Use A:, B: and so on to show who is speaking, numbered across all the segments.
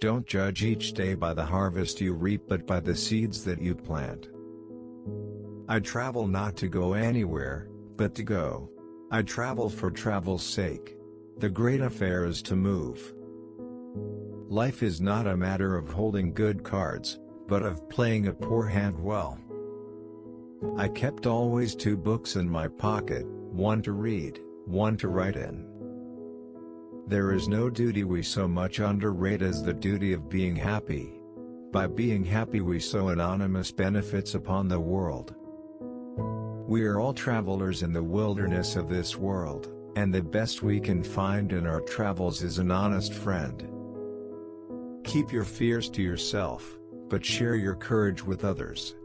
A: Don't judge each day by the harvest you reap but by the seeds that you plant. I travel not to go anywhere, but to go. I travel for travel's sake. The great affair is to move. Life is not a matter of holding good cards, but of playing a poor hand well. I kept always 2 books in my pocket, one to read, one to write in. There is no duty we so much underrate as the duty of being happy. By being happy we sow anonymous benefits upon the world. We are all travelers in the wilderness of this world, and the best we can find in our travels is an honest friend. Keep your fears to yourself, but share your courage with others.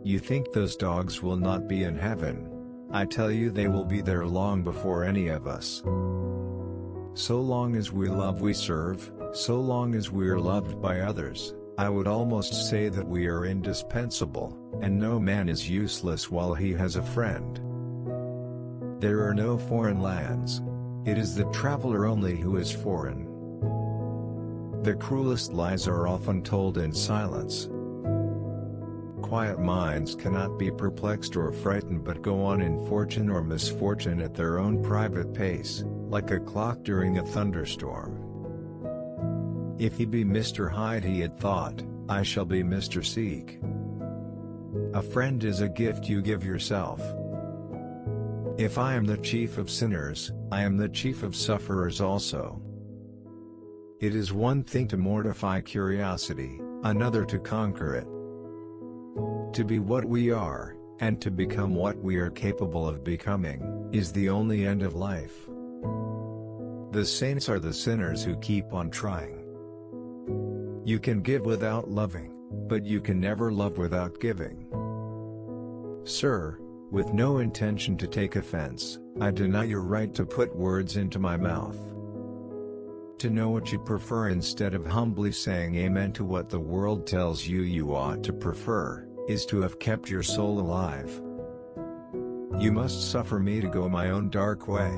A: You think those dogs will not be in heaven? I tell you they will be there long before any of us. So long as we love we serve, so long as we are loved by others, I would almost say that we are indispensable, and no man is useless while he has a friend. There are no foreign lands. It is the traveler only who is foreign. The cruelest lies are often told in silence. Quiet minds cannot be perplexed or frightened but go on in fortune or misfortune at their own private pace, like a clock during a thunderstorm. If he be Mr. Hyde, he had thought, I shall be Mr. Seek. A friend is a gift you give yourself. If I am the chief of sinners, I am the chief of sufferers also. It is one thing to mortify curiosity, another to conquer it. To be what we are, and to become what we are capable of becoming, is the only end of life. The saints are the sinners who keep on trying. You can give without loving, but you can never love without giving. Sir, with no intention to take offense, I deny your right to put words into my mouth. To know what you prefer instead of humbly saying amen to what the world tells you you ought to prefer, is to have kept your soul alive. You must suffer me to go my own dark way.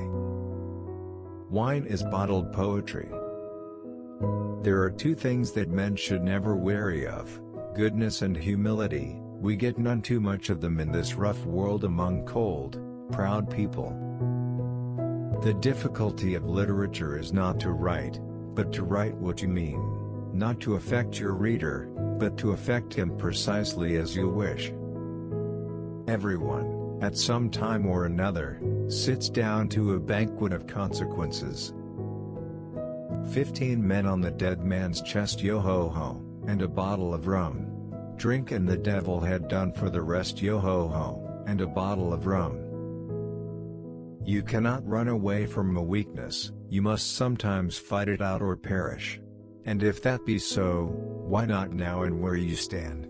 A: Wine is bottled poetry. There are 2 things that men should never weary of, goodness and humility. We get none too much of them in this rough world among cold, proud people. The difficulty of literature is not to write, but to write what you mean, not to affect your reader, but to affect him precisely as you wish. Everyone, at some time or another, sits down to a banquet of consequences. 15 men on the dead man's chest, yo-ho-ho, and a bottle of rum. Drink and the devil had done for the rest, yo-ho-ho, and a bottle of rum. You cannot run away from a weakness, you must sometimes fight it out or perish. And if that be so, why not now and where you stand?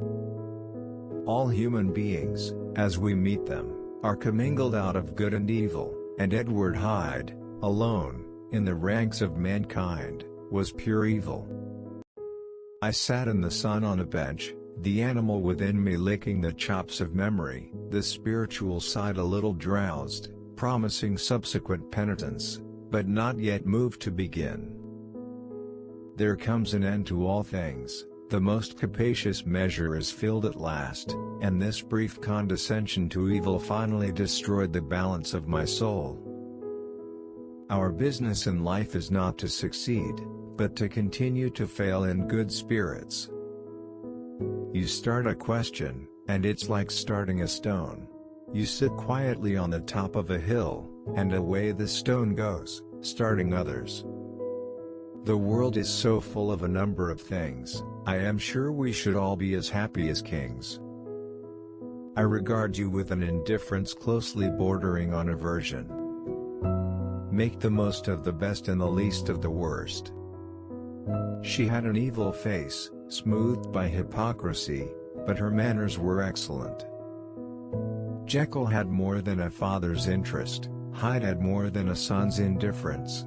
A: All human beings, as we meet them, are commingled out of good and evil, and Edward Hyde, alone, in the ranks of mankind, was pure evil. I sat in the sun on a bench, the animal within me licking the chops of memory, the spiritual side a little drowsed, promising subsequent penitence, but not yet moved to begin. There comes an end to all things, the most capacious measure is filled at last, and this brief condescension to evil finally destroyed the balance of my soul. Our business in life is not to succeed, but to continue to fail in good spirits. You start a question, and it's like starting a stone. You sit quietly on the top of a hill, and away the stone goes, starting others. The world is so full of a number of things, I am sure we should all be as happy as kings. I regard you with an indifference closely bordering on aversion. Make the most of the best and the least of the worst. She had an evil face, smoothed by hypocrisy, but her manners were excellent. Jekyll had more than a father's interest, Hyde had more than a son's indifference.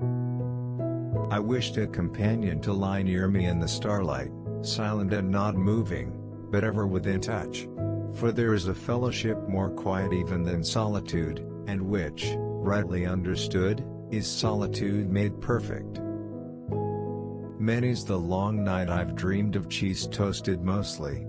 A: I wished a companion to lie near me in the starlight, silent and not moving, but ever within touch. For there is a fellowship more quiet even than solitude, and which, rightly understood, is solitude made perfect. Many's the long night I've dreamed of cheese toasted mostly.